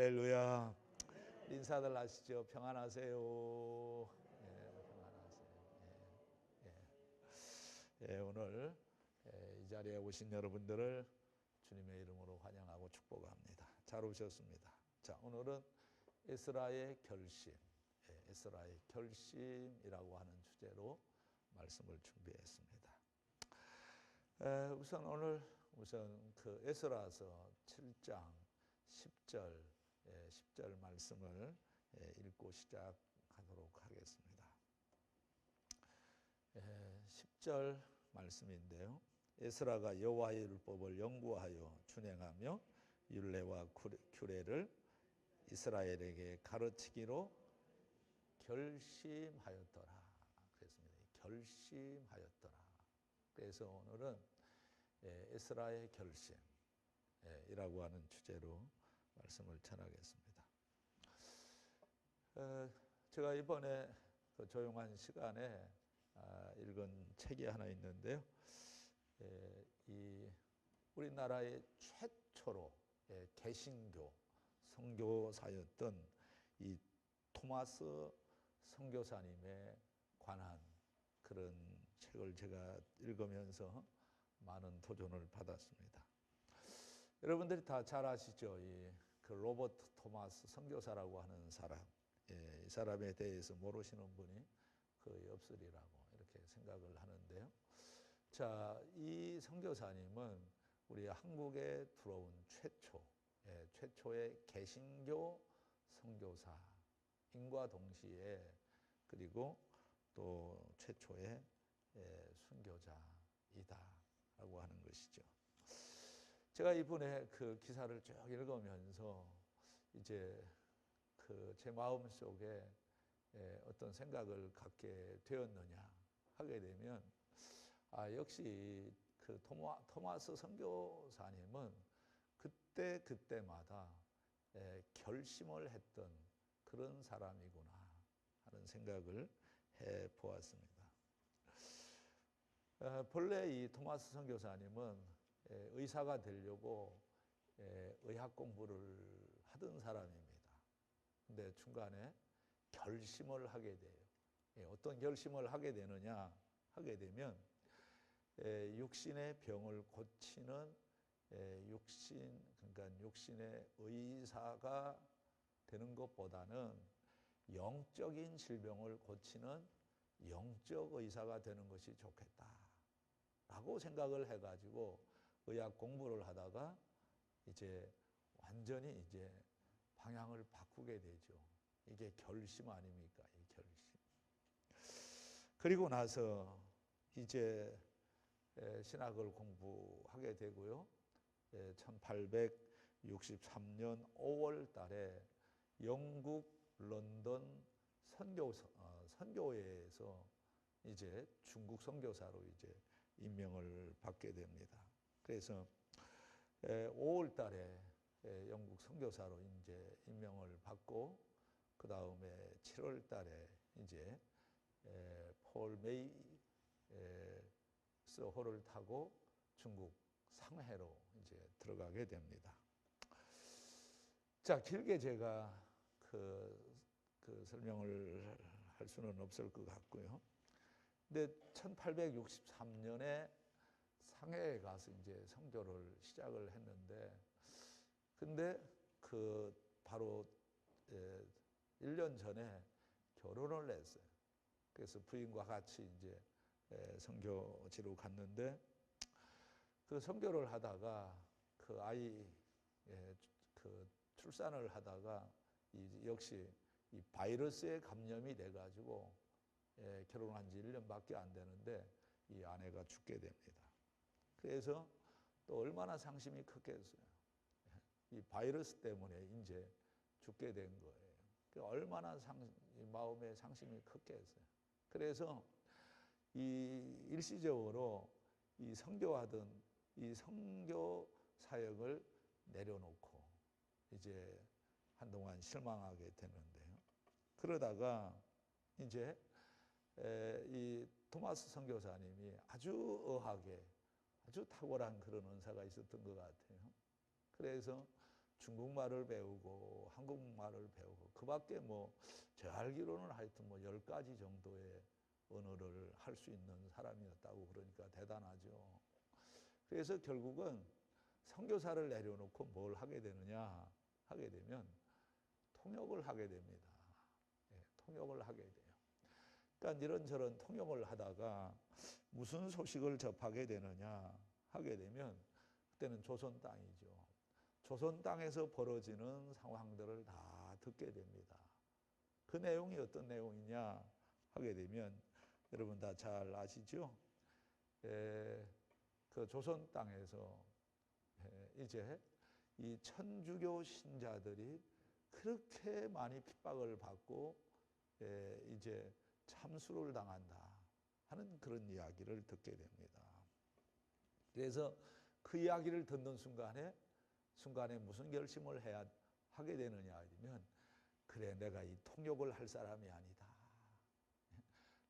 할렐루야. 인사들 하시죠. 평안하세요. 평안하세요. 오늘 이 자리에 오신 여러분들을 주님의 이름으로 환영하고 축복합니다. 잘 오셨습니다. 자, 오늘은 에스라의 결심, 에스라의 결심이라고 하는 주제로 말씀을 준비했습니다. 우선 그 에스라서 7장 10절 말씀을 읽고 시작하도록 하겠습니다. 10절 말씀인데요. 에스라가 여호와의 율법을 연구하여 준행하며 율례와 규례를 이스라엘에게 가르치기로 결심하였더라. 그랬습니다. 결심하였더라. 그래서 오늘은 에스라의 결심이라고 하는 주제로 말씀을 전하겠습니다. 제가 이번에 그 조용한 시간에 읽은 책이 하나 있는데요. 이 우리나라의 최초로 개신교 선교사였던 이 토마스 선교사님에 관한 그런 책을 제가 읽으면서 많은 도전을 받았습니다. 여러분들이 다 잘 아시죠? 그 로버트 토마스 선교사라고 하는 사람, 이 사람에 대해서 모르시는 분이 거의 없으리라고 이렇게 생각을 하는데요. 자, 이 선교사님은 우리 한국에 들어온 최초의 개신교 선교사인과 동시에 그리고 또 최초의 순교자이다라고 하는 것이죠. 제가 이번에 그 기사를 쭉 읽으면서 이제 그 제 마음 속에 어떤 생각을 갖게 되었느냐 하게 되면 역시 그 토마스 선교사님은 그때마다 결심을 했던 그런 사람이구나 하는 생각을 해 보았습니다. 본래 이 토마스 선교사님은 의사가 되려고 의학 공부를 하던 사람입니다. 근데 중간에 결심을 하게 돼요. 어떤 결심을 하게 되느냐 하게 되면 육신의 병을 고치는 그러니까 육신의 의사가 되는 것보다는 영적인 질병을 고치는 영적 의사가 되는 것이 좋겠다라고 생각을 해가지고 의학 공부를 하다가 이제 완전히 이제 방향을 바꾸게 되죠. 이게 결심 아닙니까? 이 결심. 그리고 나서 이제 신학을 공부하게 되고요. 1863년 5월 달에 영국 런던 선교회에서 이제 중국 선교사로 이제 임명을 받게 됩니다. 그래서 5월 달에 영국 선교사로 이제 임명을 받고 그 다음에 7월 달에 이제 폴 메이스호를 타고 중국 상해로 이제 들어가게 됩니다. 자, 길게 제가 그 설명을 할 수는 없을 것 같고요. 근데 1863년에 상해에 가서 이제 선교를 시작을 했는데, 근데 그 바로 1년 전에 결혼을 했어요. 그래서 부인과 같이 이제 선교지로 갔는데, 그 선교를 하다가 그 아이 그 출산을 하다가 역시 이 바이러스에 감염이 돼가지고 결혼한 지 1년밖에 안 되는데 이 아내가 죽게 됩니다. 그래서 또 얼마나 상심이 컸겠어요. 이 바이러스 때문에 이제 죽게 된 거예요. 얼마나 마음에 상심이 컸겠어요. 그래서 이 일시적으로 이 선교하던 이 선교 사역을 내려놓고 이제 한동안 실망하게 되는데요. 그러다가 이제 이 토마스 선교사님이 아주 의학에 아주 탁월한 그런 은사가 있었던 것 같아요. 그래서 중국말을 배우고 말을 배우고, 그 밖에 뭐 제 알기로는 하여튼 뭐 10가지 정도의 언어를 할 수 있는 사람이었다고. 그러니까 대단하죠. 그래서 결국은 선교사를 내려놓고 뭘 하게 되느냐 하게 되면 통역을 하게 됩니다. 예, 통역을 하게 돼요. 그러니까 이런저런 통역을 하다가 무슨 소식을 접하게 되느냐 하게 되면 그때는 조선 땅이죠. 조선 땅에서 벌어지는 상황들을 다 듣게 됩니다. 그 내용이 어떤 내용이냐 하게 되면 여러분 다 잘 아시죠? 그 조선 땅에서 이제 이 천주교 신자들이 그렇게 많이 핍박을 받고 이제 참수를 당한다 하는 그런 이야기를 듣게 됩니다. 그래서 그 이야기를 듣는 순간에 무슨 결심을 하게 되느냐 하면, 그래, 내가 이 통역을 할 사람이 아니다.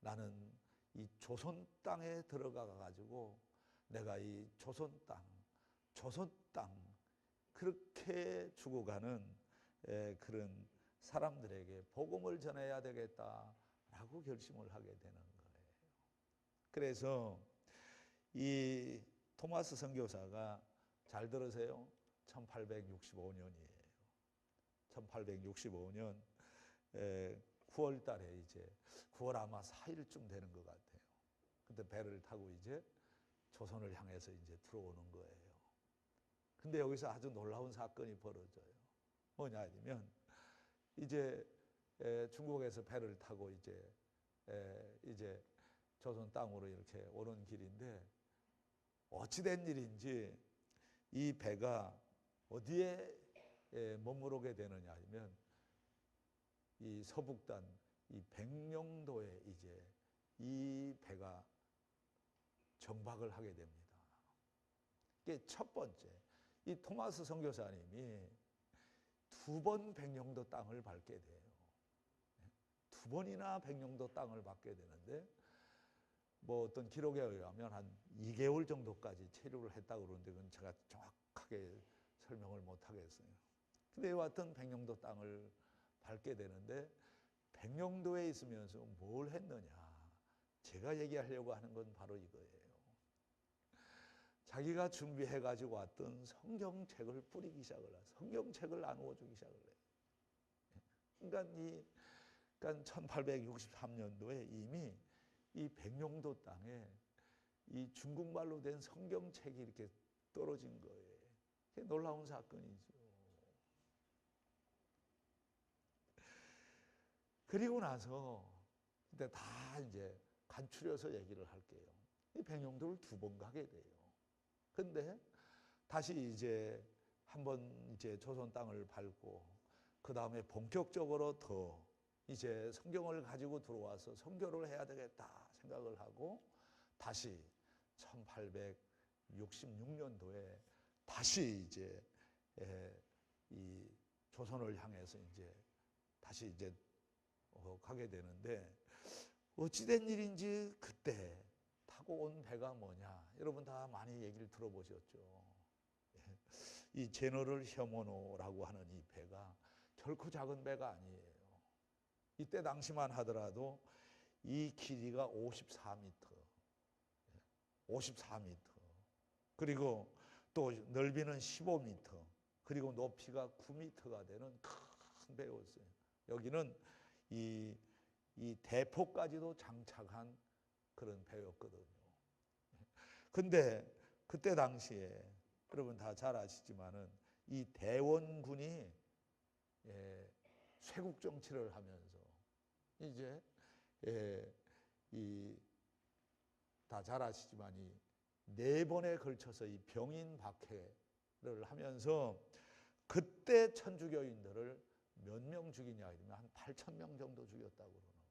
나는 이 조선 땅에 들어가 가지고 내가 이 조선 땅 그렇게 죽어가는 그런 사람들에게 복음을 전해야 되겠다라고 결심을 하게 되는 거예요. 그래서 이 토마스 선교사가, 잘 들으세요, 1865년이에요. 1865년 9월 달에 이제 9월 아마 4일쯤 되는 것 같아요. 근데 배를 타고 이제 조선을 향해서 이제 들어오는 거예요. 근데 여기서 아주 놀라운 사건이 벌어져요. 뭐냐 하면, 이제 중국에서 배를 타고 이제 조선 땅으로 이렇게 오는 길인데, 어찌된 일인지 이 배가 어디에 머무르게 되느냐 하면, 이 서북단 이 백령도에 이제 이 배가 정박을 하게 됩니다. 이게 첫 번째, 이 토마스 선교사님이 2번 백령도 땅을 밟게 돼요. 2번이나 백령도 땅을 밟게 되는데, 뭐 어떤 기록에 의하면 한 2개월 정도까지 체류를 했다고 그러는데, 그건 제가 정확하게 설명을 못 하겠어요. 근데 이와 같은 백령도 땅을 밟게 되는데, 백령도에 있으면서 뭘 했느냐, 제가 얘기하려고 하는 건 바로 이거예요. 자기가 준비해 가지고 왔던 성경책을 뿌리기 시작을 해요. 성경책을 나누어 주기 시작을 해요. 그러니까 1863년도에 이미 이 백령도 땅에 이 중국말로 된 성경책이 이렇게 떨어진 거예요. 그게 놀라운 사건이죠. 그리고 나서 근데 다 이제 간추려서 얘기를 할게요. 이 백령도를 2번 가게 돼요. 근데 다시 이제 한번 이제 조선 땅을 밟고, 그 다음에 본격적으로 더 이제 성경을 가지고 들어와서 선교를 해야 되겠다 생각을 하고, 다시 1866년도에 다시 이제 이 조선을 향해서 이제 다시 이제 가게 되는데, 어찌된 일인지 그때 타고 온 배가 뭐냐, 여러분 다 많이 얘기를 들어보셨죠. 이 제너럴 셔먼호라고 하는 이 배가 결코 작은 배가 아니에요. 이때 당시만 하더라도 이 길이가 54m, 그리고 또 넓이는 15m, 그리고 높이가 9m가 되는 큰 배였어요. 여기는 이 대포까지도 장착한 그런 배였거든요. 근데 그때 당시에 여러분 다 잘 아시지만은 이 대원군이 쇄국 정치를 하면서 이제 다 잘 아시지만 이 4번에 걸쳐서 이 병인 박해를 하면서 그때 천주교인들을 몇 명 죽이냐 하면 한 8,000명 정도 죽였다고 그러는 거예요.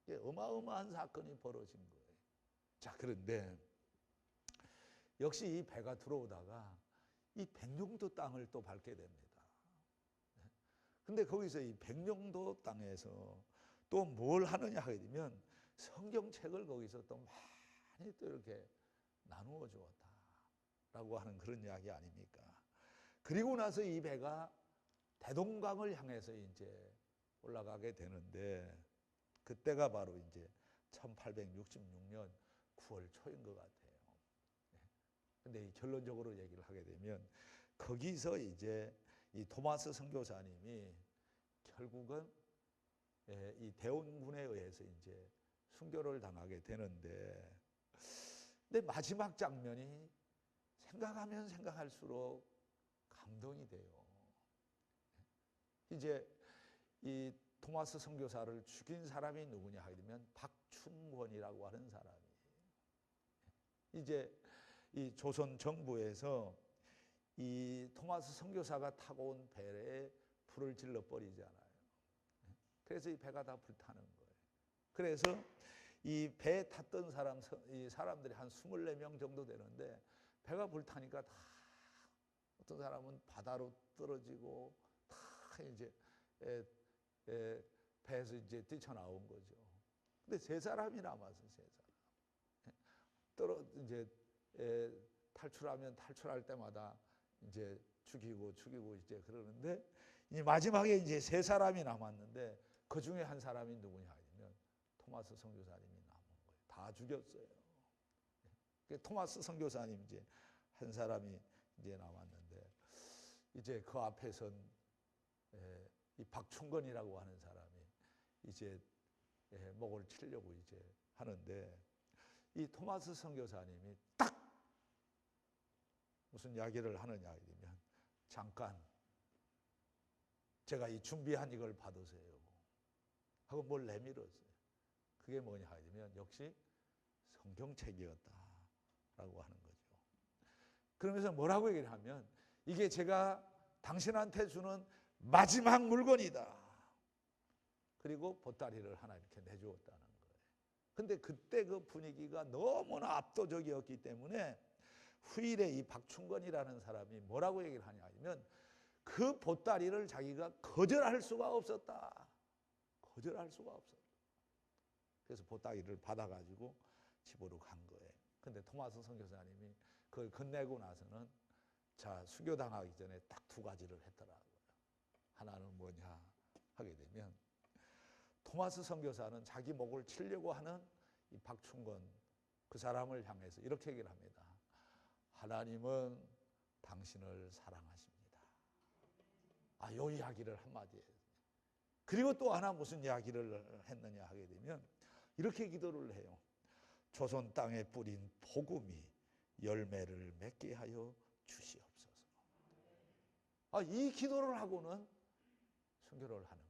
이게 어마어마한 사건이 벌어진 거예요. 자, 그런데 역시 이 배가 들어오다가 이 백령도 땅을 또 밟게 됩니다. 근데 거기서 이 백령도 땅에서 또 뭘 하느냐 하게 되면, 성경책을 거기서 또 많이 또 이렇게 나누어 주었다라고 하는 그런 이야기 아닙니까? 그리고 나서 이 배가 대동강을 향해서 이제 올라가게 되는데 그때가 바로 이제 1866년 9월 초인 것 같아요. 근데 결론적으로 얘기를 하게 되면 거기서 이제 이 토마스 선교사님이 결국은 이 대원군에 의해서 이제 순교를 당하게 되는데, 근데 마지막 장면이 생각하면 생각할수록 감동이 돼요. 이제 이 토마스 선교사를 죽인 사람이 누구냐 하게 되면 박충권이라고 하는 사람이 이제 이 조선 정부에서 이 토마스 선교사가 타고 온 배에 불을 질러 버리잖아요. 그래서 이 배가 다 불타는 거예요. 그래서 이 배에 탔던 이 사람들이 한 24명 정도 되는데 배가 불타니까 다 어떤 사람은 바다로 떨어지고 다 이제 배에서 이제 뛰쳐나온 거죠. 근데 3사람이 남았어요. 3사람. 이제 탈출하면 탈출할 때마다 이제 죽이고 이제 그러는데 이 마지막에 이제 3사람이 남았는데 그 중에 한 사람이 누구냐 하면 토마스 선교사님이 남은 거예요. 다 죽였어요. 토마스 선교사님 이제 한 사람이 이제 남았는데 이제 그 앞에선 이 박충건이라고 하는 사람이 이제 목을 치려고 이제 하는데 이 토마스 선교사님이 딱 무슨 이야기를 하느냐 하면 잠깐 제가 이 준비한 이걸 받으세요 하고 뭘 내밀었어요. 그게 뭐냐 하면 역시 성경책이었다라고 하는 거죠. 그러면서 뭐라고 얘기를 하면 이게 제가 당신한테 주는 마지막 물건이다. 그리고 보따리를 하나 이렇게 내주었다는 거예요. 근데 그때 그 분위기가 너무나 압도적이었기 때문에 후일에 이 박충건이라는 사람이 뭐라고 얘기를 하냐 하면 그 보따리를 자기가 거절할 수가 없었다. 거절할 수가 없었다. 그래서 보따리를 받아가지고 집으로 간 거예요. 근데 토마스 선교사님이 그걸 건네고 나서는 자, 순교당하기 전에 딱 2가지를 했더라고요. 하나는 뭐냐 하게 되면 토마스 선교사는 자기 목을 치려고 하는 이 박충건 그 사람을 향해서 이렇게 얘기를 합니다. 하나님은 당신을 사랑하십니다. 요 이야기를 한마디에. 그리고 또 하나 무슨 이야기를 했느냐 하게 되면 이렇게 기도를 해요. 조선 땅에 뿌린 복음이 열매를 맺게 하여 주시옵소서. 이 기도를 하고는 순교를 하는 거예요.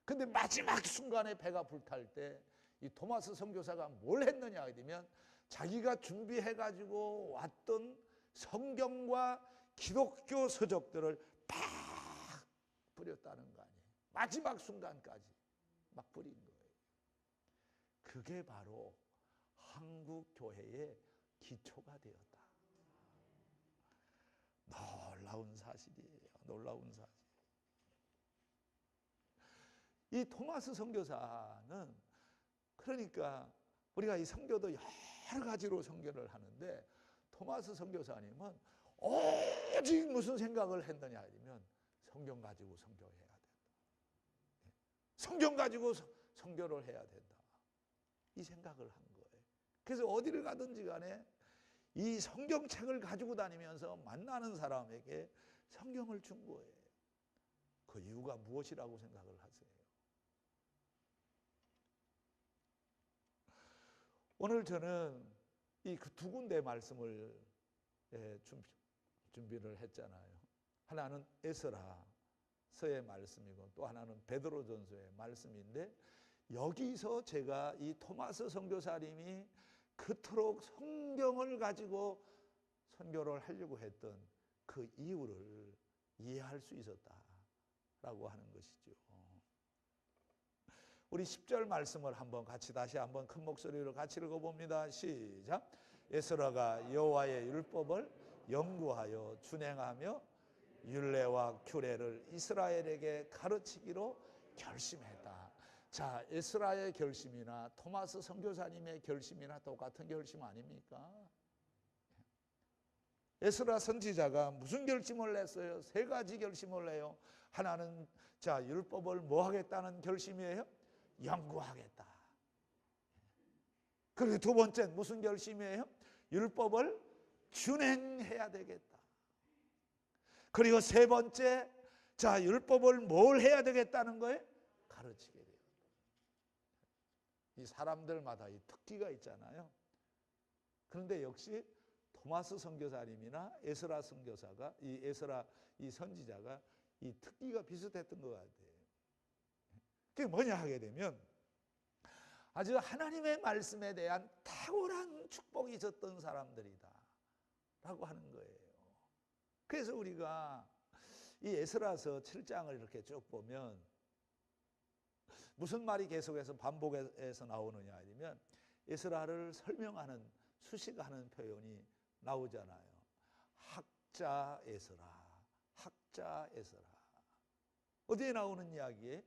근데 마지막 순간에 배가 불탈 때 이 토마스 선교사가 뭘 했느냐 하게 되면 자기가 준비해가지고 왔던 성경과 기독교 서적들을 팍 뿌렸다는 거 아니에요. 마지막 순간까지 막 뿌린 거예요. 그게 바로 한국 교회의 기초가 되었다. 놀라운 사실이에요. 놀라운 사실. 이 토마스 선교사는 그러니까 우리가 이 선교도 여러 가지로 선교를 하는데 토마스 선교사님은 오직 무슨 생각을 했느냐 하면 성경 가지고 선교해야 된다. 성경 가지고 선교를 해야 된다. 이 생각을 한 거예요. 그래서 어디를 가든지 간에 이 성경책을 가지고 다니면서 만나는 사람에게 성경을 준 거예요. 그 이유가 무엇이라고 생각을 하세요? 오늘 저는 이 그 2군데 말씀을 준비를 했잖아요. 하나는 에스라서의 말씀이고 또 하나는 베드로전서의 말씀인데 여기서 제가 이 토마스 선교사님이 그토록 성경을 가지고 선교를 하려고 했던 그 이유를 이해할 수 있었다라고 하는 것이죠. 우리 10절 말씀을 한번 같이 다시 한번 큰 목소리로 같이 읽어봅니다. 시작. 에스라가 여호와의 율법을 연구하여 준행하며 율례와 규례를 이스라엘에게 가르치기로 결심했다. 자, 에스라의 결심이나 토마스 선교사님의 결심이나 똑같은 결심 아닙니까? 에스라 선지자가 무슨 결심을 냈어요? 3가지 결심을 내요. 하나는 자 율법을 뭐 하겠다는 결심이에요? 연구하겠다. 그리고 두 번째 무슨 결심이에요? 율법을 준행해야 되겠다. 그리고 세 번째, 자 율법을 뭘 해야 되겠다는 거예요? 가르치게 돼요. 이 사람들마다 이 특기가 있잖아요. 그런데 역시 토마스 선교사님이나 에스라 선교사가 이 에스라 이 선지자가 이 특기가 비슷했던 것 같아요. 그게 뭐냐 하게 되면 아주 하나님의 말씀에 대한 탁월한 축복이 있었던 사람들이다 라고 하는 거예요. 그래서 우리가 이 에스라서 7장을 이렇게 쭉 보면 무슨 말이 계속해서 반복해서 나오느냐 하면 에스라를 설명하는 수식하는 표현이 나오잖아요. 학자 에스라, 학자 에스라. 어디에 나오는 이야기예요?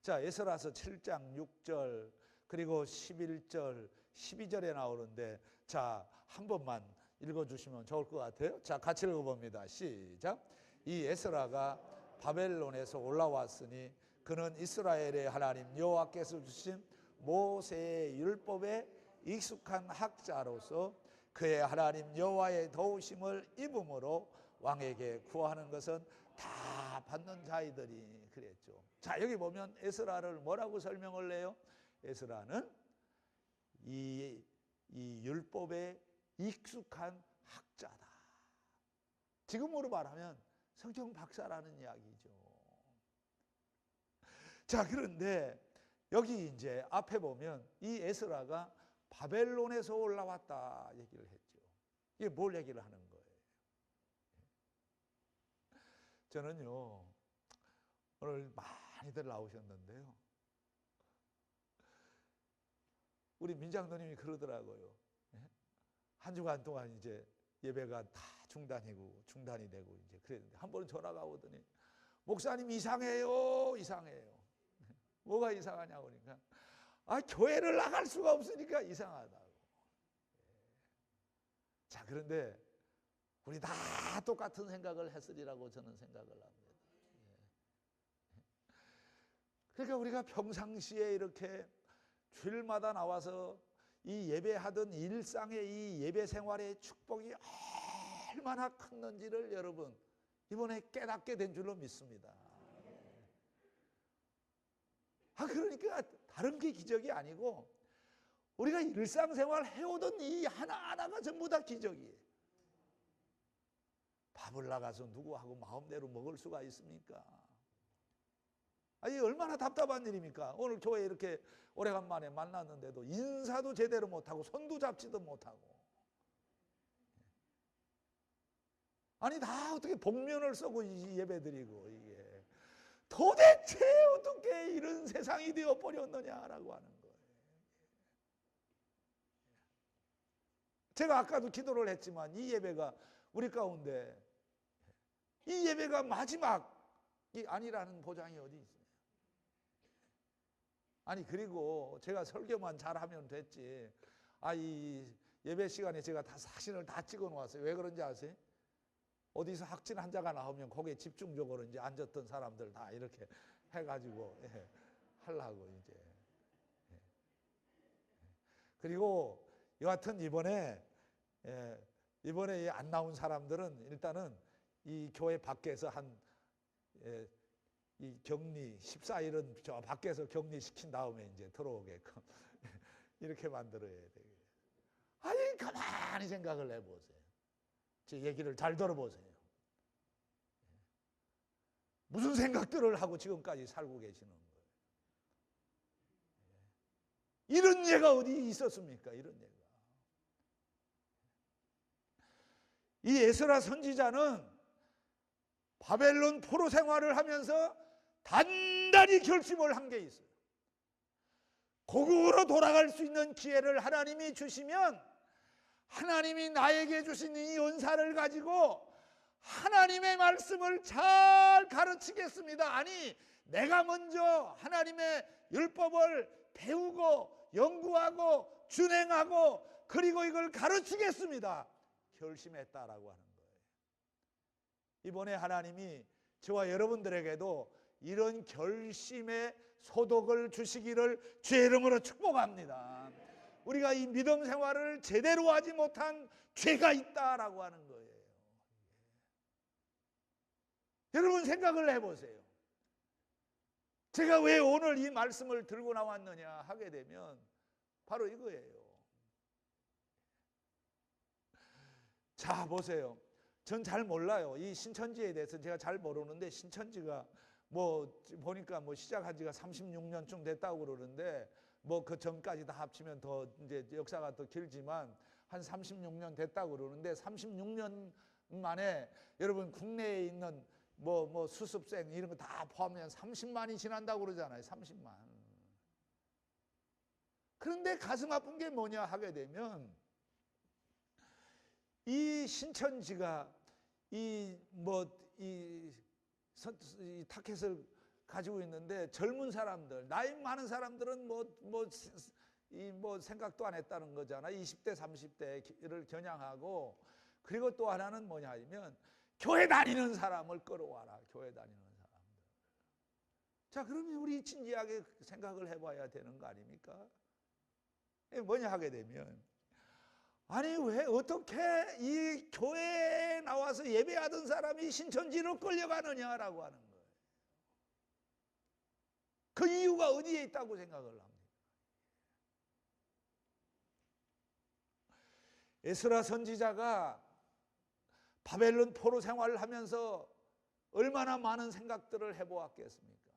자, 에스라서 7장 6절 그리고 11절, 12절에 나오는데 자, 한 번만 읽어주시면 좋을 것 같아요. 자, 같이 읽어봅니다. 시작. 이 에스라가 바벨론에서 올라왔으니 그는 이스라엘의 하나님 여호와께서 주신 모세의 율법에 익숙한 학자로서 그의 하나님 여호와의 도우심을 입음으로 왕에게 구하는 것은 다 받는 자이들이 그랬죠. 자, 여기 보면 에스라를 뭐라고 설명을 해요? 에스라는 이 율법에 익숙한 학자다. 지금으로 말하면 성경 박사라는 이야기죠. 자, 그런데 여기 이제 앞에 보면 이 에스라가 바벨론에서 올라왔다 얘기를 했죠. 이게 뭘 얘기를 하는 거예요? 저는요, 오늘 많이들 나오셨는데요. 우리 민장도님이 그러더라고요. 한 주간 동안 이제 예배가 다 중단이 되고 이제 그랬는데 한 번은 전화가 오더니 목사님 이상해요, 이상해요. 뭐가 이상하냐고 그러니까 교회를 나갈 수가 없으니까 이상하다고. 자, 그런데 우리 다 똑같은 생각을 했으리라고 저는 생각을 합니다. 그러니까 우리가 평상시에 이렇게 주일마다 나와서 이 예배하던 일상의 이 예배 생활의 축복이 얼마나 컸는지를 여러분 이번에 깨닫게 된 줄로 믿습니다. 그러니까 다른 게 기적이 아니고 우리가 일상생활 해오던 이 하나하나가 전부 다 기적이에요. 밥을 나가서 누구하고 마음대로 먹을 수가 있습니까? 이 얼마나 답답한 일입니까? 오늘 교회 이렇게 오래간만에 만났는데도 인사도 제대로 못하고 손도 잡지도 못하고 다 어떻게 복면을 쓰고 예배드리고 이게 도대체 어떻게 이런 세상이 되어버렸느냐라고 하는 거예요. 제가 아까도 기도를 했지만 이 예배가 우리 가운데 이 예배가 마지막이 아니라는 보장이 어디 있어요? 그리고 제가 설교만 잘하면 됐지. 이 예배 시간에 제가 다 사진을 다 찍어 놓았어요. 왜 그런지 아세요? 어디서 확진 환자가 나오면 거기에 집중적으로 이제 앉았던 사람들 다 이렇게 해가지고 하려고 이제. 그리고 여하튼 이번에 안 나온 사람들은 일단은 이 교회 밖에서 이 격리 14일은 저 밖에서 격리시킨 다음에 이제 들어오게끔 이렇게 만들어야 돼요. 가만히 생각을 해보세요. 제 얘기를 잘 들어보세요. 무슨 생각들을 하고 지금까지 살고 계시는 거예요? 이런 예가 어디 있었습니까? 이런 예가. 이 에스라 선지자는 바벨론 포로 생활을 하면서 단단히 결심을 한 게 있어요. 고국으로 돌아갈 수 있는 기회를 하나님이 주시면 하나님이 나에게 주신 이 은사를 가지고 하나님의 말씀을 잘 가르치겠습니다. 내가 먼저 하나님의 율법을 배우고 연구하고 준행하고 그리고 이걸 가르치겠습니다. 결심했다라고 하는 거예요. 이번에 하나님이 저와 여러분들에게도 이런 결심의 소독을 주시기를 주의 이름으로 축복합니다. 우리가 이 믿음 생활을 제대로 하지 못한 죄가 있다라고 하는 거예요. 여러분 생각을 해보세요. 제가 왜 오늘 이 말씀을 들고 나왔느냐 하게 되면 바로 이거예요. 자, 보세요. 전 잘 몰라요. 이 신천지에 대해서 제가 잘 모르는데, 신천지가 뭐 보니까 뭐 시작한 지가 36년쯤 됐다고 그러는데, 뭐 그 전까지 다 합치면 더 이제 역사가 더 길지만 한 36년 됐다고 그러는데, 36년 만에 여러분 국내에 있는 뭐 수습생 이런 거 다 포함하면 30만이 지난다고 그러잖아요. 30만. 그런데 가슴 아픈 게 뭐냐 하게 되면, 이 신천지가 이 타켓을 가지고 있는데, 젊은 사람들, 나이 많은 사람들은 뭐 생각도 안 했다는 거잖아. 20대, 30대를 겨냥하고, 그리고 또 하나는 뭐냐 하면 교회 다니는 사람을 끌어와라. 교회 다니는 사람들. 자, 그러면 우리 진지하게 생각을 해봐야 되는 거 아닙니까? 뭐냐 하게 되면, 아니 왜 어떻게 이 교회에 나와서 예배하던 사람이 신천지로 끌려가느냐라고 하는 거예요. 그 이유가 어디에 있다고 생각을 합니다. 에스라 선지자가 바벨론 포로 생활을 하면서 얼마나 많은 생각들을 해보았겠습니까?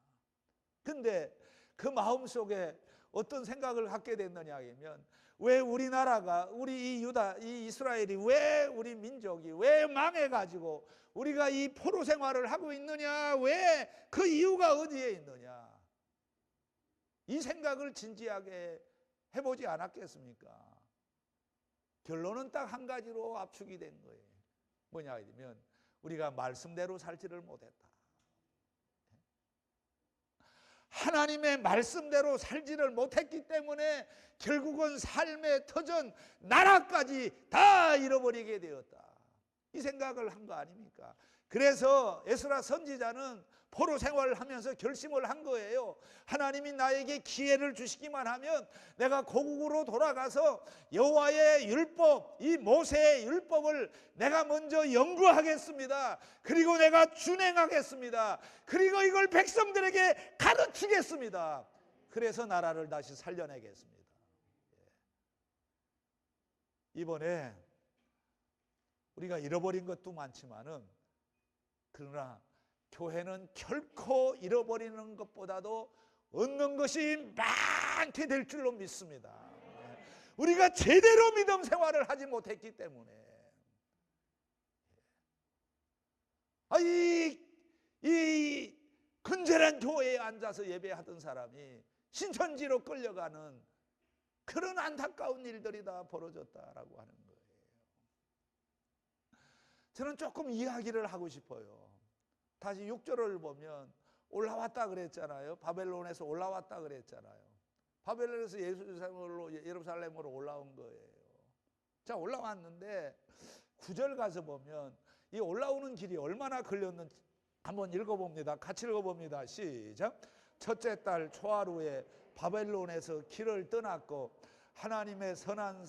근데 그 마음속에 어떤 생각을 갖게 됐느냐 하면, 왜 우리나라가, 우리 이 유다, 이 이스라엘이, 왜 우리 민족이 왜 망해가지고 우리가 이 포로 생활을 하고 있느냐, 왜 그 이유가 어디에 있느냐, 이 생각을 진지하게 해보지 않았겠습니까? 결론은 딱 한 가지로 압축이 된 거예요. 뭐냐 하면, 우리가 말씀대로 살지를 못했다. 하나님의 말씀대로 살지를 못했기 때문에 결국은 삶의 터전, 나라까지 다 잃어버리게 되었다. 이 생각을 한 거 아닙니까? 그래서 에스라 선지자는 포로 생활을 하면서 결심을 한 거예요. 하나님이 나에게 기회를 주시기만 하면 내가 고국으로 돌아가서 여호와의 율법, 이 모세의 율법을 내가 먼저 연구하겠습니다. 그리고 내가 준행하겠습니다. 그리고 이걸 백성들에게 가르치겠습니다. 그래서 나라를 다시 살려내겠습니다. 이번에 우리가 잃어버린 것도 많지만은, 그러나 교회는 결코 잃어버리는 것보다도 얻는 것이 많게 될 줄로 믿습니다. 우리가 제대로 믿음 생활을 하지 못했기 때문에, 이 근절한 교회에 앉아서 예배하던 사람이 신천지로 끌려가는 그런 안타까운 일들이 다 벌어졌다라고 하는 거예요. 저는 조금 이야기를 하고 싶어요. 다시 6절을 보면 올라왔다 그랬잖아요. 바벨론에서 올라왔다 그랬잖아요. 바벨론에서 예루살렘으로 올라온 거예요. 자, 올라왔는데 9절 가서 보면 이 올라오는 길이 얼마나 걸렸는지 한번 읽어봅니다. 같이 읽어봅니다. 시작. 첫째 달 초하루에 바벨론에서 길을 떠났고 하나님의 선한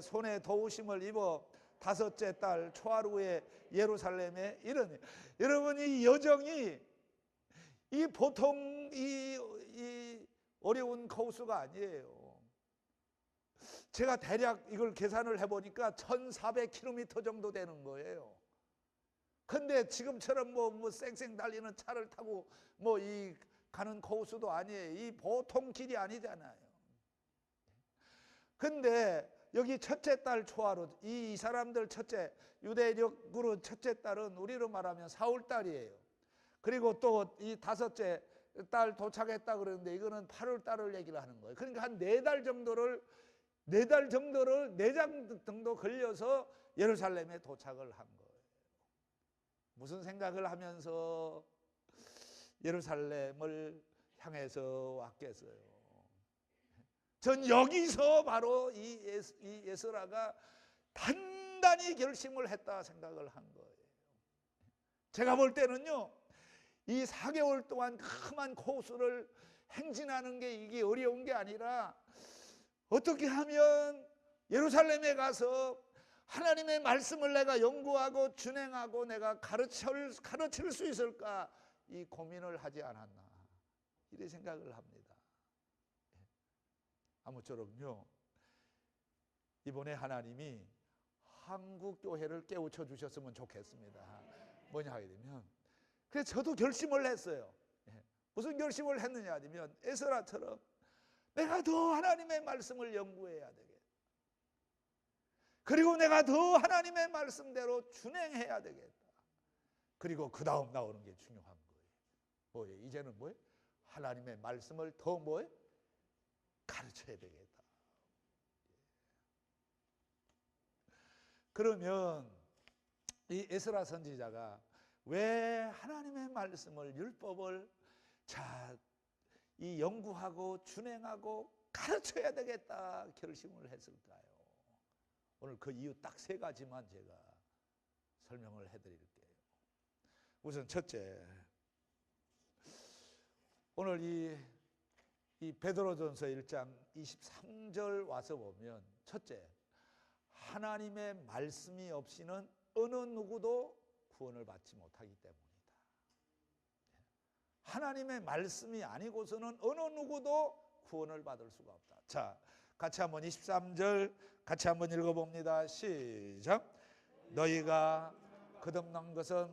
손에 도우심을 입어 다섯째 달 초하루에 예루살렘에 이르니. 여러분, 이 여정이 이 보통 이 어려운 코스가 아니에요. 제가 대략 이걸 계산을 해보니까 1400km 정도 되는 거예요. 근데 지금처럼 뭐 쌩쌩 달리는 차를 타고 이 가는 코스도 아니에요. 이 보통 길이 아니잖아요. 근데 여기 첫째 달 초하루, 이 사람들 첫째, 유대력으로 첫째 달은 우리로 말하면 4월 달이에요. 그리고 또 이 다섯째 달 도착했다 그러는데 이거는 8월 달을 얘기를 하는 거예요. 그러니까 한 4달 정도 걸려서 예루살렘에 도착을 한 거예요. 무슨 생각을 하면서 예루살렘을 향해서 왔겠어요? 전 여기서 바로 이 에스라가 단단히 결심을 했다 생각을 한 거예요. 제가 볼 때는요, 이 4개월 동안 험한 코스를 행진하는 게 이게 어려운 게 아니라 어떻게 하면 예루살렘에 가서 하나님의 말씀을 내가 연구하고 준행하고 내가 가르칠 수 있을까, 이 고민을 하지 않았나, 이런 생각을 합니다. 아무쪼록요, 이번에 하나님이 한국 교회를 깨우쳐 주셨으면 좋겠습니다. 뭐냐 하게 되면, 그래서 저도 결심을 했어요. 무슨 결심을 했느냐 하면, 에스라처럼 내가 더 하나님의 말씀을 연구해야 되겠다. 그리고 내가 더 하나님의 말씀대로 준행해야 되겠다. 그리고 그 다음 나오는 게 중요한 거예요. 뭐예요? 이제는 뭐예요? 하나님의 말씀을 더 뭐예요? 가르쳐야 되겠다. 그러면 이 에스라 선지자가 왜 하나님의 말씀을, 율법을 이 연구하고 준행하고 가르쳐야 되겠다 결심을 했을까요? 오늘 그 이유 딱 3가지만 제가 설명을 해드릴게요. 우선 첫째, 오늘 이 베드로전서 1장 23절 와서 보면, 첫째, 하나님의 말씀이 없이는 어느 누구도 구원을 받지 못하기 때문이다. 하나님의 말씀이 아니고서는 어느 누구도 구원을 받을 수가 없다. 자, 같이 한번 23절 같이 한번 읽어봅니다. 시작. 너희가 거듭난 것은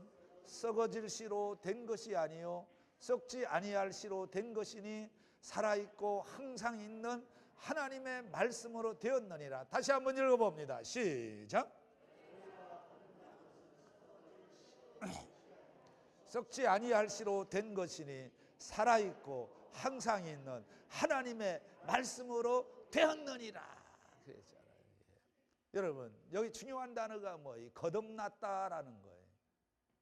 썩어질 씨로 된 것이 아니요 썩지 아니할 씨로 된 것이니 살아있고 항상 있는 하나님의 말씀으로 되었느니라. 다시 한번 읽어봅니다. 시작. 썩지 아니할 씨로 된 것이니 살아있고 항상 있는 하나님의 말씀으로 되었느니라. 그랬잖아요. 여러분, 여기 중요한 단어가 거듭났다라는 거예요.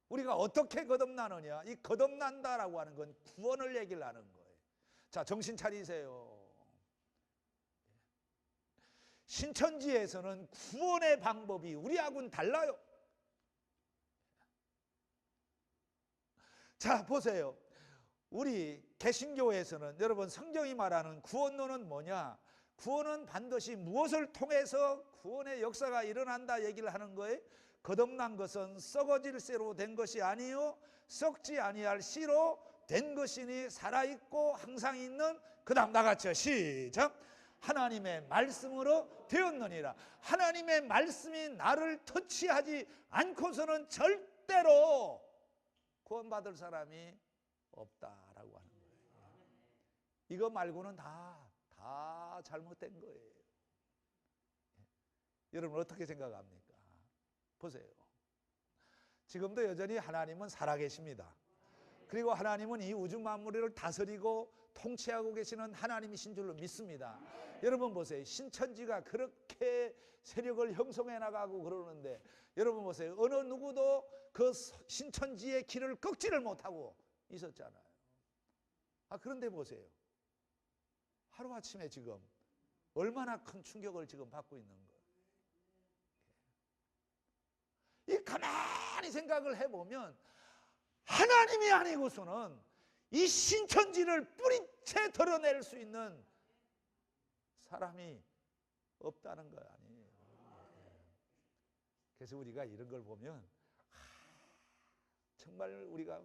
우리가 어떻게 거듭나느냐? 이 거듭난다라고 하는 건 구원을 얘기를 하는 거예요. 자, 정신 차리세요. 신천지에서는 구원의 방법이 우리하고는 달라요. 자, 보세요. 우리 개신교에서는, 여러분, 성경이 말하는 구원론은 뭐냐? 구원은 반드시 무엇을 통해서 구원의 역사가 일어난다 얘기를 하는 거예요. 거듭난 것은 썩어질 씨로 된 것이 아니요 썩지 아니할 씨로 된 것이니 살아있고 항상 있는, 그 다음 나같이요. 시작. 하나님의 말씀으로 되었느니라. 하나님의 말씀이 나를 터치하지 않고서는 절대로 구원받을 사람이 없다라고 하는 거예요. 이거 말고는 다 잘못된 거예요. 여러분 어떻게 생각합니까? 보세요. 지금도 여전히 하나님은 살아계십니다. 그리고 하나님은 이 우주 만물을 다스리고 통치하고 계시는 하나님이신 줄로 믿습니다. 여러분 보세요. 신천지가 그렇게 세력을 형성해 나가고 그러는데, 여러분 보세요. 어느 누구도 그 신천지의 길을 꺾지를 못하고 있었잖아요. 그런데 보세요. 하루아침에 지금 얼마나 큰 충격을 지금 받고 있는 거예요. 이 가만히 생각을 해보면 하나님이 아니고서는 이 신천지를 뿌리채 드러낼 수 있는 사람이 없다는 거 아니에요. 그래서 우리가 이런 걸 보면 정말 우리가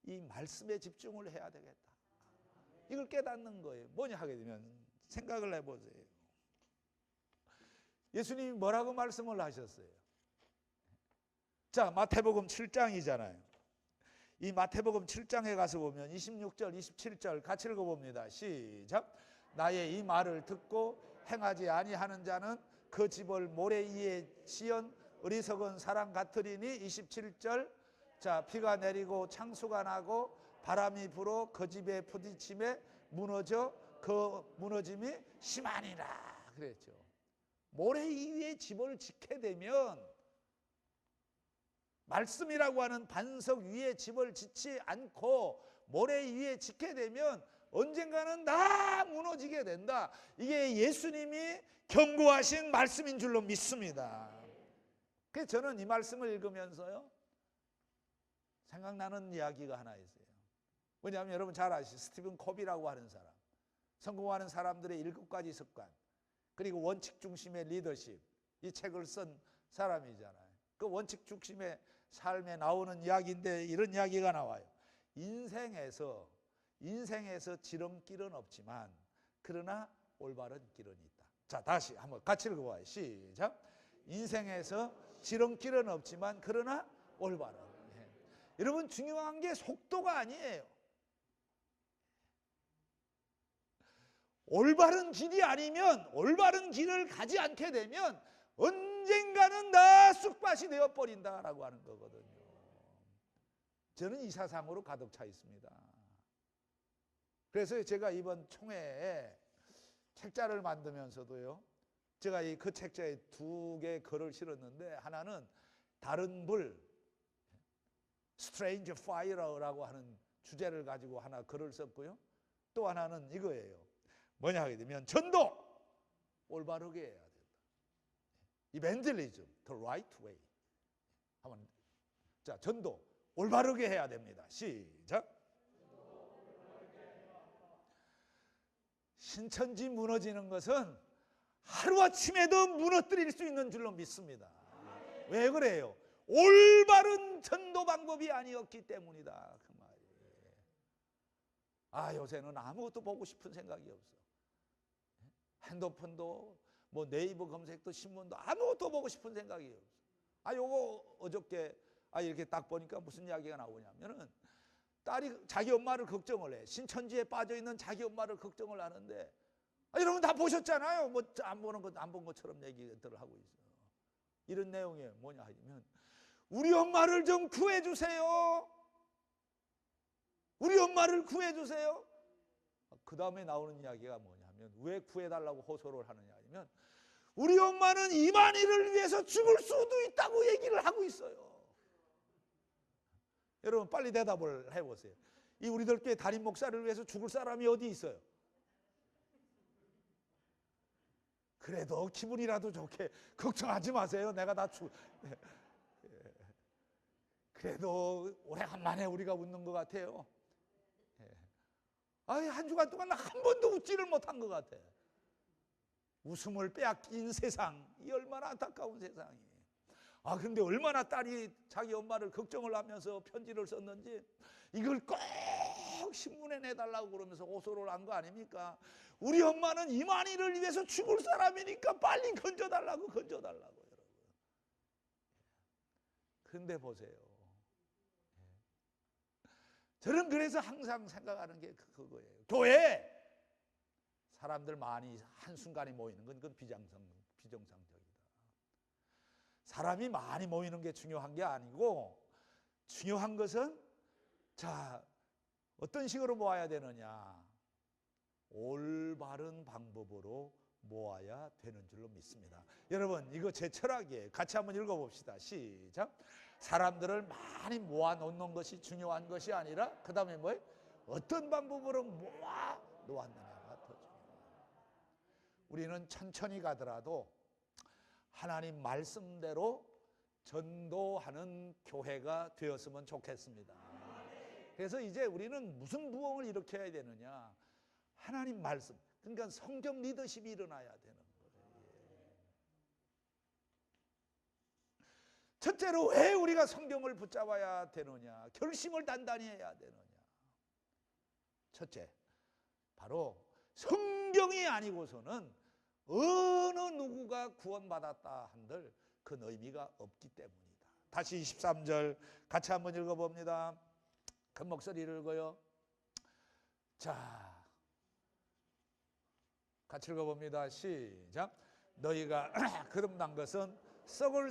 이 말씀에 집중을 해야 되겠다. 이걸 깨닫는 거예요. 뭐냐 하게 되면 생각을 해보세요. 예수님이 뭐라고 말씀을 하셨어요? 자, 마태복음 7장이잖아요. 이 마태복음 7장에 가서 보면 26절, 27절 같이 읽어봅니다. 시작. 나의 이 말을 듣고 행하지 아니하는 자는 그 집을 모래 위에 지은 어리석은 사람 같으리니. 27절. 자, 비가 내리고 창수가 나고 바람이 불어 그 집에 부딪힘에 무너져 그 무너짐이 심하니라 그랬죠. 모래 위에 집을 짓게 되면, 말씀이라고 하는 반석 위에 집을 짓지 않고 모래 위에 짓게 되면 언젠가는 다 무너지게 된다. 이게 예수님이 경고하신 말씀인 줄로 믿습니다. 그래서 저는 이 말씀을 읽으면서요, 생각나는 이야기가 하나 있어요. 뭐냐면 여러분 잘 아시죠? 스티븐 코비라고 하는 사람. 성공하는 사람들의 7가지 습관, 그리고 원칙 중심의 리더십, 이 책을 쓴 사람이잖아요. 그 원칙 중심의 삶에 나오는 이야기인데 이런 이야기가 나와요. 인생에서 지름길은 없지만 그러나 올바른 길은 있다. 자, 다시 한번 같이 읽어봐요. 시작. 인생에서 지름길은 없지만 그러나 올바른. 여러분 중요한 게 속도가 아니에요. 올바른 길이 아니면, 올바른 길을 가지 않게 되면 언젠가는 다 쑥밭이 되어버린다라고 하는 거거든요. 저는 이 사상으로 가득 차 있습니다. 그래서 제가 이번 총회에 책자를 만들면서도요, 제가 그 책자에 2개 글을 실었는데, 하나는 다른 불, Strange Fire라고 하는 주제를 가지고 하나 글을 썼고요. 또 하나는 이거예요. 뭐냐 하게 되면 전도 올바르게 해야 된다. 이벤젤리즘, the right way. 한번 자, 전도 올바르게 해야 됩니다. 시작. 신천지 무너지는 것은 하루아침에도 무너뜨릴 수 있는 줄로 믿습니다. 왜 그래요? 올바른 전도 방법이 아니었기 때문이다. 그 말이에요. 요새는 아무것도 보고 싶은 생각이 없어. 핸드폰도 뭐 네이버 검색도 신문도 아무것도 보고 싶은 생각이 없어. 요거 어저께 이렇게 딱 보니까 무슨 이야기가 나오냐면은 딸이 자기 엄마를 걱정을 해. 신천지에 빠져 있는 자기 엄마를 걱정을 하는데, 여러분 다 보셨잖아요. 뭐 안 본 것처럼 얘기들을 하고 있어요. 이런 내용이에요. 뭐냐 하면 우리 엄마를 좀 구해 주세요. 우리 엄마를 구해 주세요. 그 다음에 나오는 이야기가 뭐냐면, 왜 구해달라고 호소를 하느냐 하면, 우리 엄마는 이만희를 위해서 죽을 수도 있다고 얘기를 하고 있어요. 여러분 빨리 대답을 해보세요. 이 우리들 교회 담임 목사를 위해서 죽을 사람이 어디 있어요? 그래도 기분이라도 좋게 걱정하지 마세요. 내가 다 그래도 오래간만에 우리가 웃는 것 같아요. 한 주간 동안 한 번도 웃지를 못한 것 같아. 웃음을 빼앗긴 세상, 이 얼마나 안타까운 세상이에요. 그런데 얼마나 딸이 자기 엄마를 걱정을 하면서 편지를 썼는지 이걸 꼭 신문에 내달라고 그러면서 호소를 한 거 아닙니까? 우리 엄마는 이만희를 위해서 죽을 사람이니까 빨리 건져달라고 여러분. 근데 보세요. 저는 그래서 항상 생각하는 게 그거예요. 교회에 사람들 많이 한순간에 모이는 건 그건 비정상적이다. 사람이 많이 모이는 게 중요한 게 아니고, 중요한 것은 어떤 식으로 모아야 되느냐, 올바른 방법으로 모아야 되는 줄로 믿습니다. 여러분 이거 제 철학이에요. 같이 한번 읽어봅시다. 시작. 사람들을 많이 모아놓는 것이 중요한 것이 아니라 그 다음에 뭐예요? 어떤 방법으로 모아 놓았느냐가 더 중요해요. 우리는 천천히 가더라도 하나님 말씀대로 전도하는 교회가 되었으면 좋겠습니다. 그래서 이제 우리는 무슨 부흥을 일으켜야 되느냐, 하나님 말씀, 그러니까 성경 리더십이 일어나야 되는 거예요. 첫째로 왜 우리가 성경을 붙잡아야 되느냐, 결심을 단단히 해야 되느냐. 첫째, 바로 성경이 아니고서는 어느 누구가 구원받았다 한들 그 의미가 없기 때문이다. 다시 23절 같이 한번 읽어봅니다. 큰 목소리를 읽어요. 자, 같이 읽어봅니다. 시작. 너희가 거듭난 것은 썩을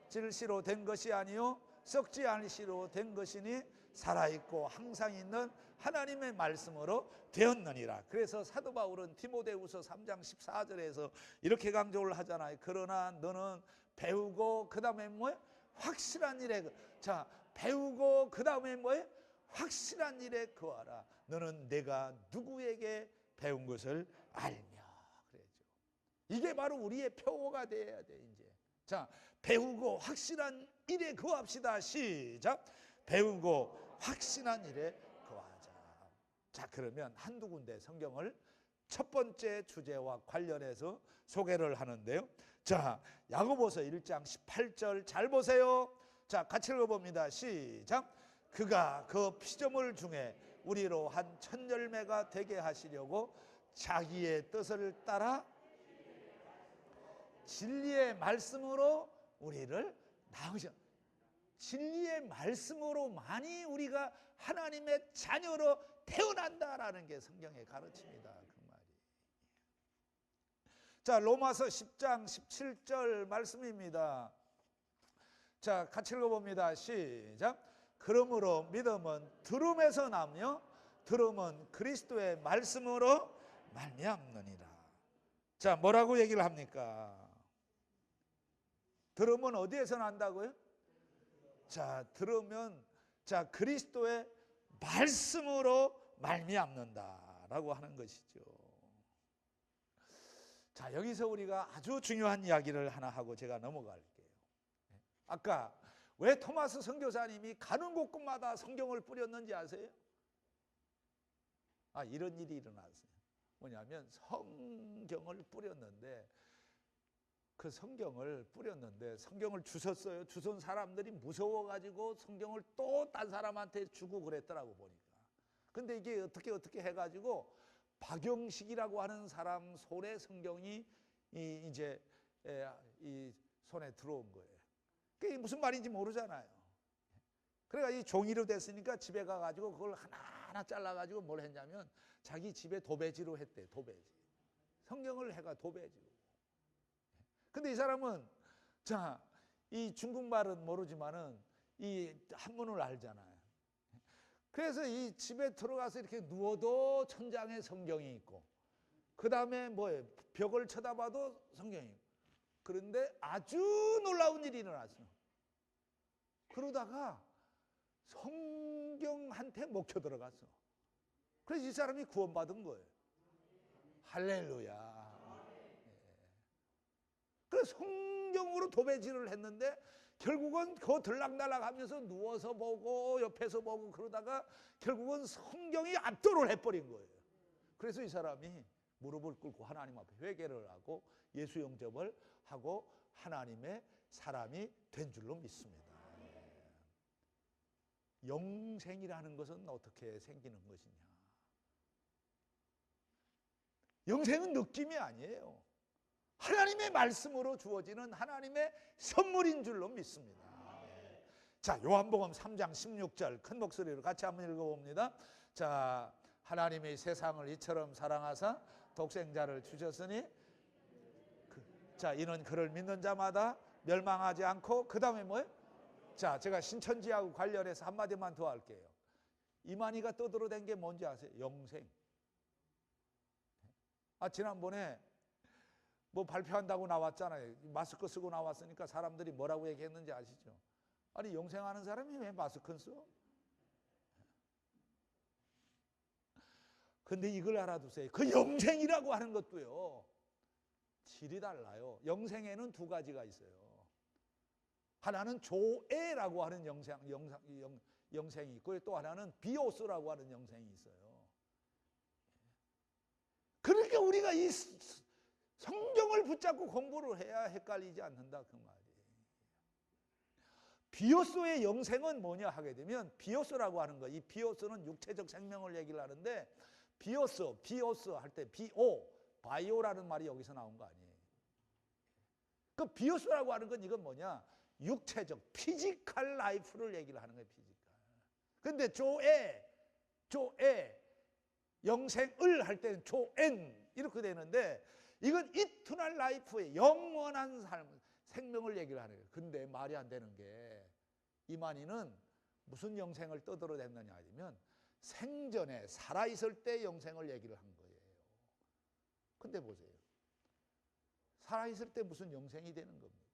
질시로 된 것이 아니요 썩지 않을 시로 된 것이니 살아있고 항상 있는 하나님의 말씀으로 되었느니라. 그래서 사도 바울은 디모데후서 3장 14절에서 이렇게 강조를 하잖아요. 그러나 너는 배우고 그 다음에 뭐예요? 확실한 일에 배우고 그 다음에 뭐예요? 확실한 일에 거하라. 너는 내가 누구에게 배운 것을 알며. 그래죠. 이게 바로 우리의 표어가 돼야 돼. 이제 배우고 확실한 일에 거합시다. 시작. 배우고 확실한 일에 거하자. 자, 그러면 한두 군데 성경을 첫 번째 주제와 관련해서 소개를 하는데요. 자, 야고보서 1장 18절 잘 보세요. 자, 같이 읽어봅니다. 시작. 그가 그 피조물 중에 우리로 한 첫 열매가 되게 하시려고 자기의 뜻을 따라 진리의 말씀으로 우리를 낳으셨. 진리의 말씀으로만이 우리가 하나님의 자녀로 태어난다라는 게 성경의 가르침이다, 그 말이. 자, 로마서 10장 17절 말씀입니다. 자, 같이 읽어봅니다. 시작. 그러므로 믿음은 들음에서 나며 들음은 그리스도의 말씀으로 말미암느니라. 자, 뭐라고 얘기를 합니까? 들음은 어디에서 난다고요? 자, 들으면 자, 그리스도의 말씀으로 말미암는다라고 하는 것이죠. 자, 여기서 우리가 아주 중요한 이야기를 하나 하고 제가 넘어갈게요. 아까 왜 토마스 선교사님이 가는 곳곳마다 성경을 뿌렸는지 아세요? 아, 이런 일이 일어났어요. 뭐냐면 성경을 뿌렸는데 그 성경을 뿌렸는데 성경을 주웠어요. 주운 사람들이 무서워가지고 성경을 또 딴 사람한테 주고 그랬더라고 보니까. 근데 이게 어떻게 해가지고 박영식이라고 하는 사람 손에 성경이 이제 이 손에 들어온 거예요. 그게 무슨 말인지 모르잖아요. 그래가 이 종이로 됐으니까 집에 가가지고 그걸 하나하나 잘라가지고 뭘 했냐면 자기 집에 도배지로 했대. 도배지. 성경을 해가 도배지로. 근데 이 사람은 자, 이 중국말은 모르지만은 이 한문을 알잖아요. 그래서 이 집에 들어가서 이렇게 누워도 천장에 성경이 있고, 그 다음에 뭐예요? 벽을 쳐다봐도 성경이 있고. 그런데 아주 놀라운 일이 일어났어요. 그러다가 성경한테 먹혀 들어갔어. 그래서 이 사람이 구원받은 거예요. 할렐루야. 그래서 성경으로 도배질을 했는데 결국은 그 들락날락하면서 누워서 보고 옆에서 보고 그러다가 결국은 성경이 압도를 해버린 거예요. 그래서 이 사람이 무릎을 꿇고 하나님 앞에 회개를 하고 예수 영접을 하고 하나님의 사람이 된 줄로 믿습니다. 영생이라는 것은 어떻게 생기는 것이냐? 영생은 느낌이 아니에요. 하나님의 말씀으로 주어지는 하나님의 선물인 줄로 믿습니다. 자, 요한복음 3장 16절 큰 목소리로 같이 한번 읽어봅니다. 자, 하나님이 세상을 이처럼 사랑하사 독생자를 주셨으니 자, 이는 그를 믿는 자마다 멸망하지 않고 그 다음에 뭐예요? 자, 제가 신천지하고 관련해서 한마디만 더 할게요. 이만희가 떠들어댄 게 뭔지 아세요? 영생. 아, 지난번에 뭐 발표한다고 나왔잖아요. 마스크 쓰고 나왔으니까 사람들이 뭐라고 얘기했는지 아시죠? 아니, 영생하는 사람이 왜 마스크를 써? 근데 이걸 알아두세요. 그 영생이라고 하는 것도요, 질이 달라요. 영생에는 두 가지가 있어요. 하나는 조에라고 하는 영생이 있고 또 하나는 비오스라고 하는 영생이 있어요. 그러니까 우리가 이 성경을 붙잡고 공부를 해야 헷갈리지 않는다, 그 말이에요. 비오스의 영생은 뭐냐 하게 되면 비오스라고 하는 거, 이 비오스는 육체적 생명을 얘기를 하는데 비오스 할 때 바이오라는 말이 여기서 나온 거 아니에요. 그 비오스라고 하는 건 이건 뭐냐? 육체적 피지컬 라이프를 얘기를 하는 거예요. 피지컬. 근데 조에 영생을 할 때는 조엔 이렇게 되는데 이건 이터널 라이프의 영원한 삶, 생명을 얘기를 하는 거예요. 근데 말이 안 되는 게 이만희는 무슨 영생을 떠들어댔느냐 하면 생전에 살아있을 때 영생을 얘기를 한 거예요. 근데 보세요. 살아있을 때 무슨 영생이 되는 겁니까?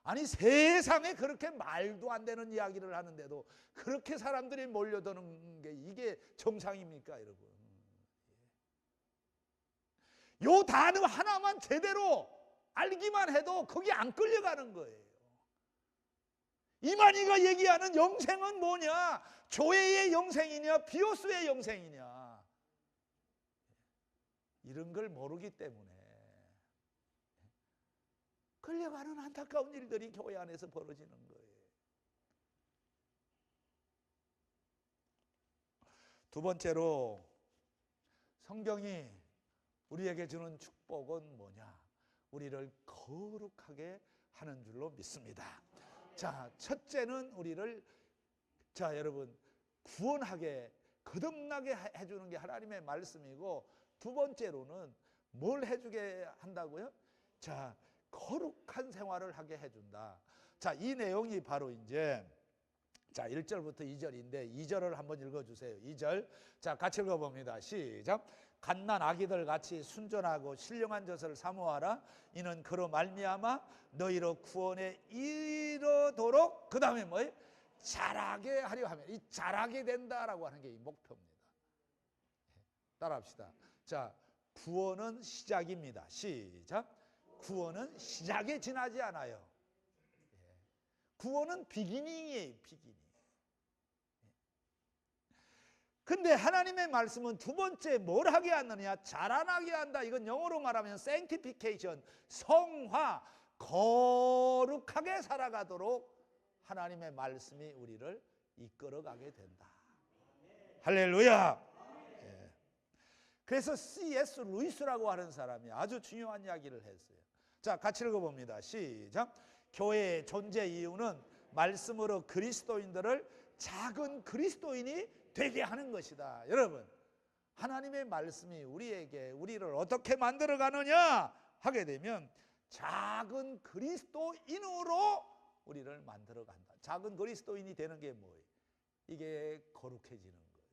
아니, 세상에 그렇게 말도 안 되는 이야기를 하는데도 그렇게 사람들이 몰려드는 게 이게 정상입니까, 여러분? 요 단어 하나만 제대로 알기만 해도 거기 안 끌려가는 거예요. 이만희가 얘기하는 영생은 뭐냐? 조회의 영생이냐 비오스의 영생이냐, 이런 걸 모르기 때문에 끌려가는 안타까운 일들이 교회 안에서 벌어지는 거예요. 두 번째로 성경이 우리에게 주는 축복은 뭐냐? 우리를 거룩하게 하는 줄로 믿습니다. 자, 첫째는 우리를, 자, 여러분, 구원하게, 거듭나게 해주는 게 하나님의 말씀이고, 두 번째로는 뭘 해주게 한다고요? 자, 거룩한 생활을 하게 해준다. 자, 이 내용이 바로 이제, 자, 1절부터 2절인데 2절을 한번 읽어주세요. 2절, 자, 같이 읽어봅니다. 시작. 갓난 아기들 같이 순전하고 신령한 젖을 사모하라. 이는 그로 말미암아 너희로 구원에 이르도록, 그 다음에 뭐예요? 자라게 하려 하면, 이 자라게 된다라고 하는 게 이 목표입니다. 따라합시다. 자, 구원은 시작입니다. 시작. 구원은 시작에 지나지 않아요. 구원은 비기닝이에요. 비기닝. 근데 하나님의 말씀은 두 번째 뭘 하게 하느냐? 자라나게 한다. 이건 영어로 말하면 sanctification, 성화, 거룩하게 살아가도록 하나님의 말씀이 우리를 이끌어가게 된다. 할렐루야. 예. 그래서 C.S. 루이스라고 하는 사람이 아주 중요한 이야기를 했어요. 자, 같이 읽어봅니다. 시작. 교회의 존재 이유는 말씀으로 그리스도인들을 작은 그리스도인이 되게 하는 것이다. 여러분, 하나님의 말씀이 우리를 어떻게 만들어 가느냐 하게 되면 작은 그리스도인으로 우리를 만들어 간다. 작은 그리스도인이 되는 게 뭐예요? 이게 거룩해지는 거예요.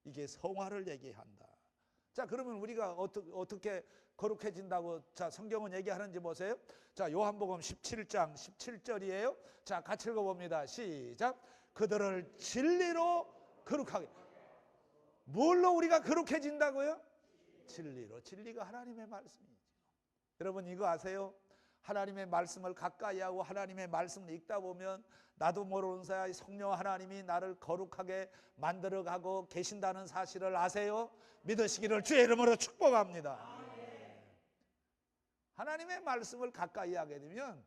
이게 성화를 얘기한다. 자, 그러면 우리가 어떻게 거룩해진다고, 자, 성경은 얘기하는지 보세요. 자, 요한복음 17장 17절이에요. 자, 같이 읽어봅니다. 시작. 그들을 진리로 거룩하게. 뭘로 우리가 거룩해진다고요? 진리로. 진리가 하나님의 말씀이죠. 여러분, 이거 아세요? 하나님의 말씀을 가까이 하고 하나님의 말씀을 읽다 보면 나도 모르는 사이 성령 하나님이 나를 거룩하게 만들어가고 계신다는 사실을 아세요? 믿으시기를 주의 이름으로 축복합니다. 하나님의 말씀을 가까이 하게 되면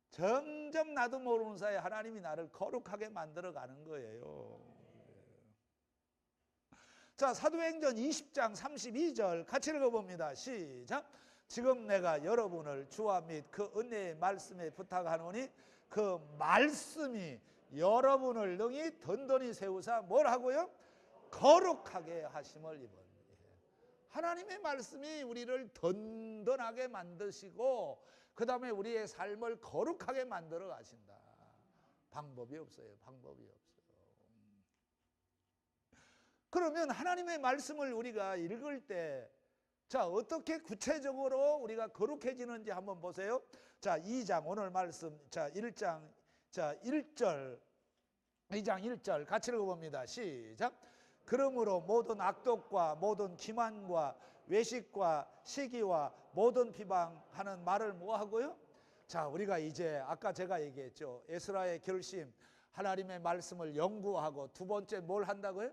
점점 나도 모르는 사이 하나님이 나를 거룩하게 만들어가는 거예요. 자, 사도행전 20장 32절 같이 읽어봅니다. 시작. 지금 내가 여러분을 주와 및 그 은혜의 말씀에 부탁하노니 그 말씀이 여러분을 능히 든든히 세우사 뭘 하고요? 거룩하게 하심을 입은. 하나님의 말씀이 우리를 든든하게 만드시고 그 다음에 우리의 삶을 거룩하게 만들어 가신다. 방법이 없어요. 방법이 없어요. 그러면 하나님의 말씀을 우리가 읽을 때, 자, 어떻게 구체적으로 우리가 거룩해지는지 한번 보세요. 자, 2장 오늘 말씀, 자, 1장, 자, 1절, 2장 1절 같이 읽어봅니다. 시작. 그러므로 모든 악독과 모든 기만과 외식과 시기와 모든 비방하는 말을 뭐 하고요? 자, 우리가 이제 아까 제가 얘기했죠. 에스라의 결심, 하나님의 말씀을 연구하고 두 번째 뭘 한다고요?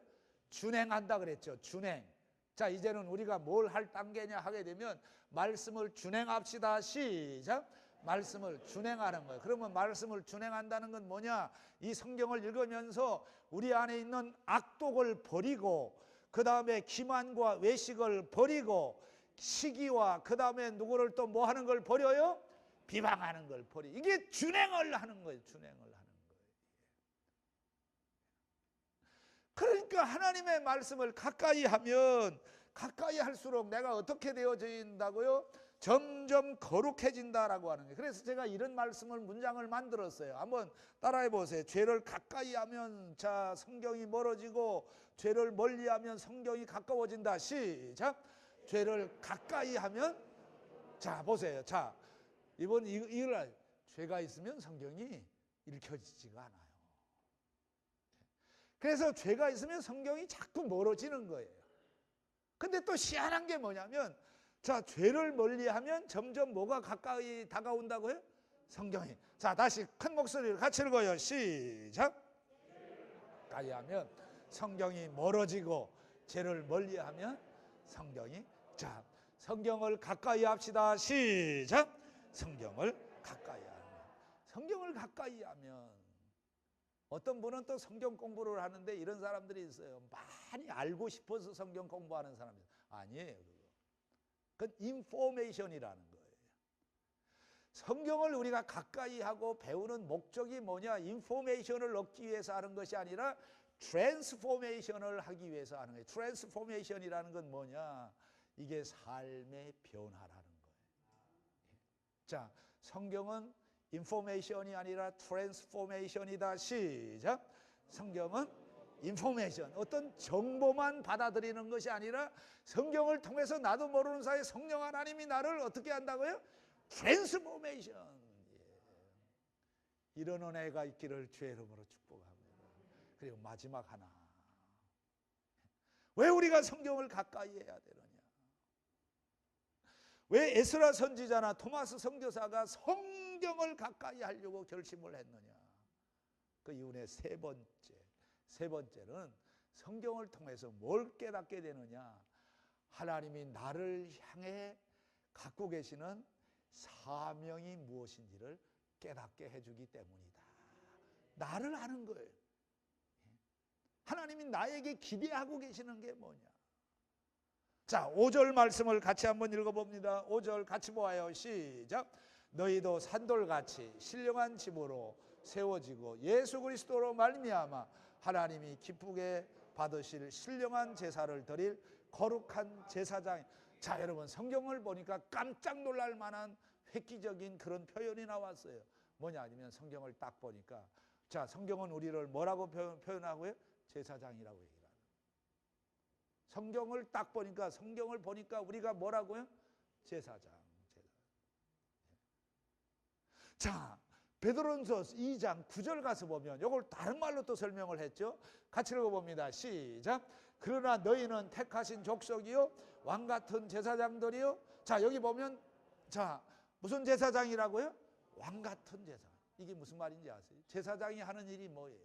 준행한다 그랬죠. 준행. 자, 이제는 우리가 뭘 할 단계냐 하게 되면 말씀을 준행합시다. 시작. 말씀을 준행하는 거예요. 그러면 말씀을 준행한다는 건 뭐냐? 이 성경을 읽으면서 우리 안에 있는 악독을 버리고 그 다음에 기만과 외식을 버리고 시기와 그 다음에 누구를 또 뭐 하는 걸 버려요? 비방하는 걸 버리. 이게 준행을 하는 거예요. 준행을 하는 거예요. 그러니까 하나님의 말씀을 가까이 하면 가까이 할수록 내가 어떻게 되어진다고요? 점점 거룩해진다라고 하는 거예요. 그래서 제가 이런 말씀을 문장을 만들었어요. 한번 따라해 보세요. 죄를 가까이 하면 자 성경이 멀어지고 죄를 멀리하면 성경이 가까워진다. 시작. 죄를 가까이 하면 자 보세요. 자 이번 이걸 죄가 있으면 성경이 읽혀지지가 않아요. 그래서 죄가 있으면 성경이 자꾸 멀어지는 거예요. 근데 또 희한한 게 뭐냐면 자 죄를 멀리하면 점점 뭐가 가까이 다가온다고요? 성경이. 자, 다시 큰 목소리로 같이 읽어요. 시작. 가까이 하면 성경이 멀어지고 죄를 멀리하면 성경이. 자, 성경을 가까이 합시다. 시작. 성경을 가까이 하면. 성경을 가까이 하면. 어떤 분은 또 성경 공부를 하는데 이런 사람들이 있어요. 많이 알고 싶어서 성경 공부하는 사람이 아니에요. 그건 인포메이션이라는 거예요. 성경을 우리가 가까이 하고 배우는 목적이 뭐냐? 인포메이션을 얻기 위해서 하는 것이 아니라 트랜스포메이션을 하기 위해서 하는 거예요. 트랜스포메이션이라는 건 뭐냐? 이게 삶의 변화라는 거예요. 자, 성경은 인포메이션이 아니라 트랜스포메이션이다. 시작. 성경은 인포메이션, 어떤 정보만 받아들이는 것이 아니라 성경을 통해서 나도 모르는 사이에 성령 하나님이 나를 어떻게 한다고요? 트랜스포메이션. 이런 은혜가 있기를 주의 이름으로 축복합니다. 그리고 마지막 하나, 왜 우리가 성경을 가까이 해야 되느냐? 왜 에스라 선지자나 토마스 선교사가 성경을 가까이 하려고 결심을 했느냐? 그 이유의 세 번째는 성경을 통해서 뭘 깨닫게 되느냐? 하나님이 나를 향해 갖고 계시는 사명이 무엇인지를 깨닫게 해주기 때문이다. 나를 아는 거예요. 하나님이 나에게 기대하고 계시는 게 뭐냐? 자, 5절 말씀을 같이 한번 읽어봅니다. 5절 같이 보아요. 시작. 너희도 산돌같이 신령한 집으로 세워지고 예수 그리스도로 말미암아 하나님이 기쁘게 받으실 신령한 제사를 드릴 거룩한 제사장. 자, 여러분, 성경을 보니까 깜짝 놀랄 만한 획기적인 그런 표현이 나왔어요. 뭐냐 아니면 성경을 딱 보니까, 자, 성경은 우리를 뭐라고 표현하고요? 제사장이라고 얘기를 하는. 성경을 딱 보니까, 성경을 보니까 우리가 뭐라고요? 제사장. 자, 베드로전서 2장 9절 가서 보면 이걸 다른 말로 또 설명을 했죠. 같이 읽어봅니다. 시작. 그러나 너희는 택하신 족속이요 왕같은 제사장들이요. 자, 여기 보면, 자, 무슨 제사장이라고요? 왕같은 제사장. 이게 무슨 말인지 아세요? 제사장이 하는 일이 뭐예요?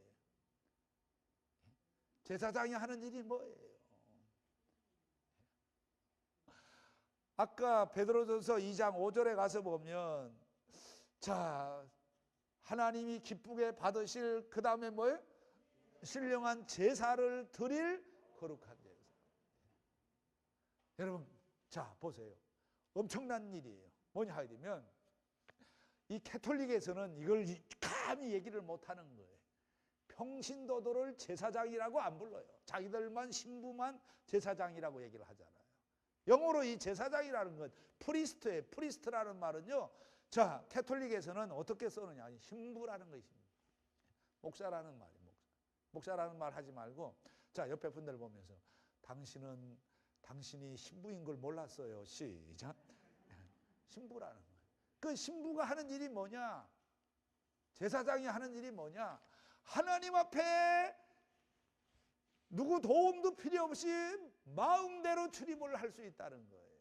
제사장이 하는 일이 뭐예요? 아까 베드로전서 2장 5절에 가서 보면, 자, 하나님이 기쁘게 받으실, 그 다음에 뭐예요? 신령한 제사를 드릴 거룩한 제사. 여러분, 자, 보세요. 엄청난 일이에요. 뭐냐 하면, 이 캐톨릭에서는 이걸 감히 얘기를 못하는 거예요. 평신도들을 제사장이라고 안 불러요. 자기들만 신부만 제사장이라고 얘기를 하잖아요. 영어로 이 제사장이라는 건 프리스트예요. 프리스트라는 말은요, 자, 캐톨릭에서는 어떻게 쓰느냐? 신부라는 것입니다. 목사라는 말이에요. 목사라는 말 하지 말고, 자, 옆에 분들 보면서 당신이 신부인 걸 몰랐어요. 시작. 신부라는 거예요. 그 신부가 하는 일이 뭐냐? 제사장이 하는 일이 뭐냐? 하나님 앞에 누구 도움도 필요 없이 마음대로 출입을 할 수 있다는 거예요.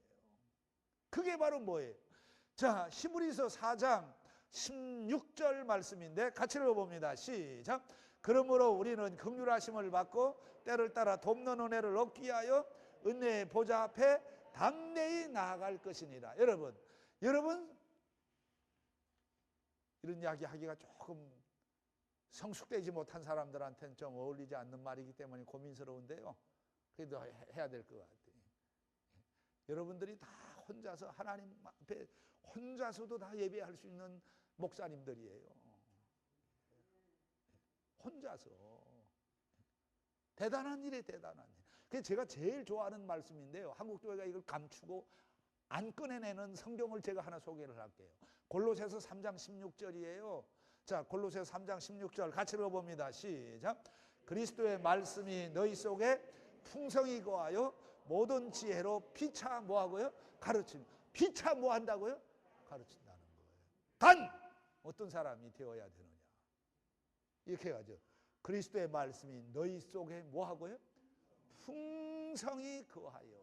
그게 바로 뭐예요? 자, 히브리서 4장 16절 말씀인데 같이 읽어봅니다. 시작. 그러므로 우리는 긍휼하심을 받고 때를 따라 돕는 은혜를 얻기 위하여 은혜의 보좌 앞에 담대히 나아갈 것이니라. 여러분 이런 이야기 하기가 조금 성숙되지 못한 사람들한테는 좀 어울리지 않는 말이기 때문에 고민스러운데요. 그래도 해야 될 것 같아요. 여러분들이 다 혼자서 하나님 앞에 혼자서도 다 예배할 수 있는 목사님들이에요. 혼자서. 대단한 일이에요. 대단한 일. 그게 제가 제일 좋아하는 말씀인데요. 한국교회가 이걸 감추고 안 꺼내내는 성경을 제가 하나 소개를 할게요. 골로새서 3장 16절이에요. 자, 골로새서 3장 16절 같이 읽어봅니다. 시작. 그리스도의 말씀이 너희 속에 풍성히 거하여 모든 지혜로 피차 뭐하고요? 가르치는. 피차 뭐 한다고요? 가르친다는 거예요. 단 어떤 사람이 되어야 되느냐? 이렇게 가죠. 그리스도의 말씀이 너희 속에 뭐하고요? 풍성히 거하여.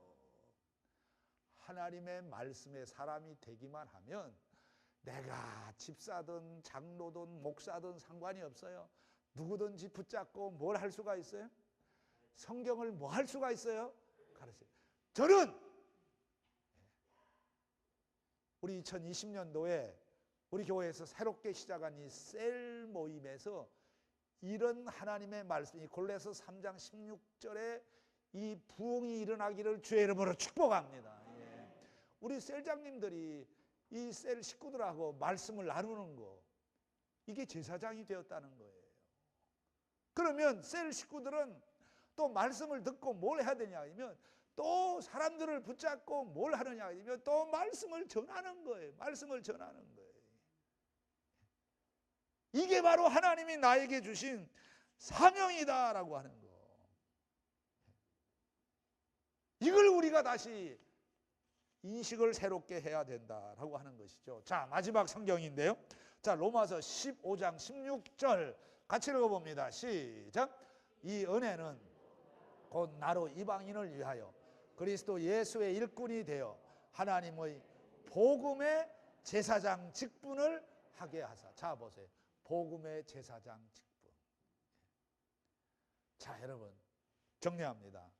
하나님의 말씀의 사람이 되기만 하면 내가 집사든 장로든 목사든 상관이 없어요. 누구든지 붙잡고 뭘 할 수가 있어요? 성경을 뭐 할 수가 있어요? 가르쳐요. 저는 우리 2020년도에 우리 교회에서 새롭게 시작한 이 셀 모임에서 이런 하나님의 말씀이 골로새 3장 16절에 이 부흥이 일어나기를 주의 이름으로 축복합니다. 예. 우리 셀장님들이 이 셀 식구들하고 말씀을 나누는 거, 이게 제사장이 되었다는 거예요. 그러면 셀 식구들은 또 말씀을 듣고 뭘 해야 되냐 하면 또 사람들을 붙잡고 뭘 하느냐 하면 또 말씀을 전하는 거예요. 말씀을 전하는 거예요. 이게 바로 하나님이 나에게 주신 사명이다라고 하는 거. 이걸 우리가 다시 인식을 새롭게 해야 된다라고 하는 것이죠. 자, 마지막 성경인데요. 자, 로마서 15장 16절 같이 읽어봅니다. 시작. 이 은혜는 곧 나로 이방인을 위하여 그리스도 예수의 일꾼이 되어 하나님의 복음의 제사장 직분을 하게 하사. 자, 보세요. 복음의 제사장 직분. 자, 여러분 정리합니다.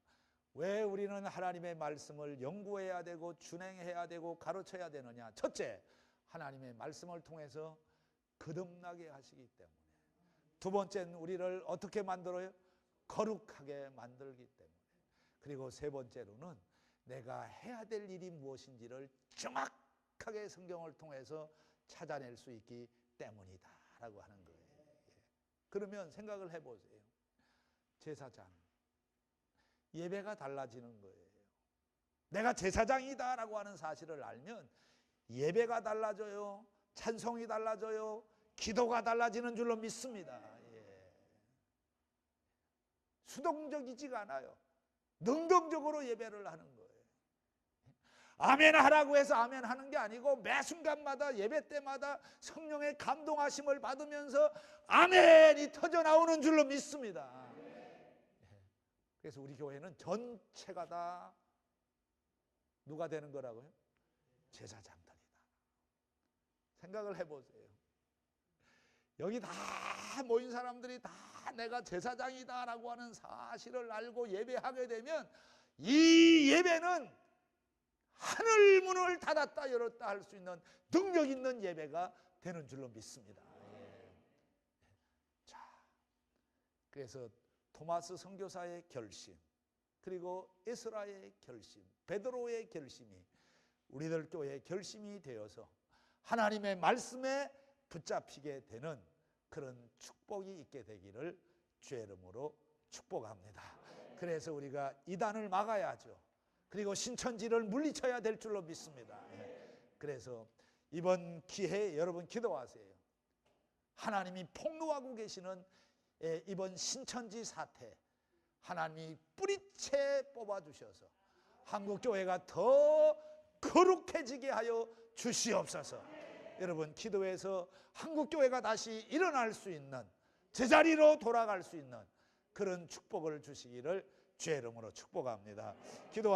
왜 우리는 하나님의 말씀을 연구해야 되고 준행해야 되고 가르쳐야 되느냐? 첫째, 하나님의 말씀을 통해서 거듭나게 하시기 때문에. 두 번째는 우리를 어떻게 만들어요? 거룩하게 만들기 때문에. 그리고 세 번째로는 내가 해야 될 일이 무엇인지를 정확하게 성경을 통해서 찾아낼 수 있기 때문이다 라고 하는 거예요. 그러면 생각을 해보세요. 제사장, 예배가 달라지는 거예요. 내가 제사장이다 라고 하는 사실을 알면 예배가 달라져요. 찬송이 달라져요. 기도가 달라지는 줄로 믿습니다. 수동적이지가 않아요. 능동적으로 예배를 하는 거예요. 아멘 하라고 해서 아멘 하는 게 아니고 매 순간마다 예배 때마다 성령의 감동하심을 받으면서 아멘이 터져 나오는 줄로 믿습니다. 그래서 우리 교회는 전체가 다 누가 되는 거라고요? 제사장들이다. 생각을 해보세요. 여기 다 모인 사람들이 다 내가 제사장이다 라고 하는 사실을 알고 예배하게 되면 이 예배는 하늘 문을 닫았다 열었다 할 수 있는 능력 있는 예배가 되는 줄로 믿습니다. 자, 그래서 토마스 선교사의 결심, 그리고 에스라의 결심, 베드로의 결심이 우리들 교회의 결심이 되어서 하나님의 말씀에 붙잡히게 되는 그런 축복이 있게 되기를 주의 이름으로 축복합니다. 그래서 우리가 이단을 막아야죠. 그리고 신천지를 물리쳐야 될 줄로 믿습니다. 그래서 이번 기회에 여러분 기도하세요. 하나님이 폭로하고 계시는 이번 신천지 사태, 하나님이 뿌리채 뽑아주셔서 한국교회가 더 거룩해지게 하여 주시옵소서. 여러분 기도해서 한국교회가 다시 일어날 수 있는, 제자리로 돌아갈 수 있는 그런 축복을 주시기를 주의 이름으로 축복합니다. 기도